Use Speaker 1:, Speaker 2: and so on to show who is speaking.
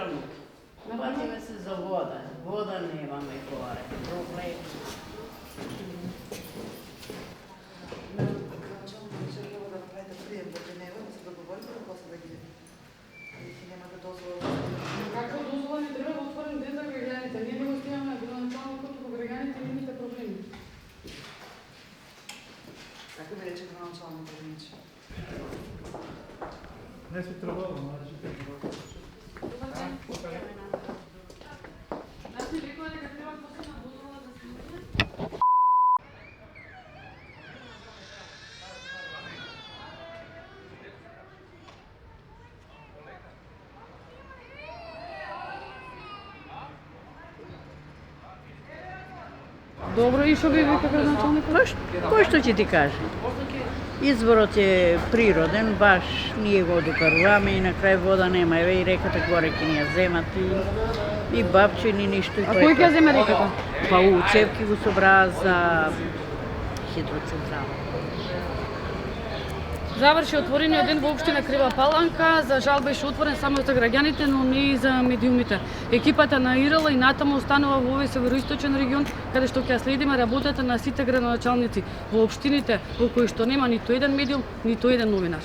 Speaker 1: управник. Платиме се за вода. Вода немаме горе. Проблем.
Speaker 2: Каква дозвола не треба да отворим ден за граѓаните? Ние не го стигаме на градоначалникот во граѓаните и имате проблеми.
Speaker 3: Како ми рече градоначалникот Минче?
Speaker 4: Не се требало, значи
Speaker 2: Добар ден. Значи рекоа дека треба посебна дозвола за снимање? Добро, и што би вика градоначалникот?
Speaker 1: Кој што ќе ти каже? Изборот е природен, баш ние го докаруваме и на крај вода нема. Еве и реката горе ќе ни ја земат и бабчини ништо и
Speaker 2: А
Speaker 1: тоа.
Speaker 2: кој ќе земе реката?
Speaker 1: Па у Цевки го собраа за хидроцентрала.
Speaker 2: Заврши отворениот ден во општина Крива Паланка, за жал беше отворен само за граѓаните, но не и за медиумите. Екипата на ИРЛ и натаму останува во овој североисточен регион, каде што ќе следиме работата на сите градоначалници во општините во кои што нема ниту еден медиум, ниту еден новинар.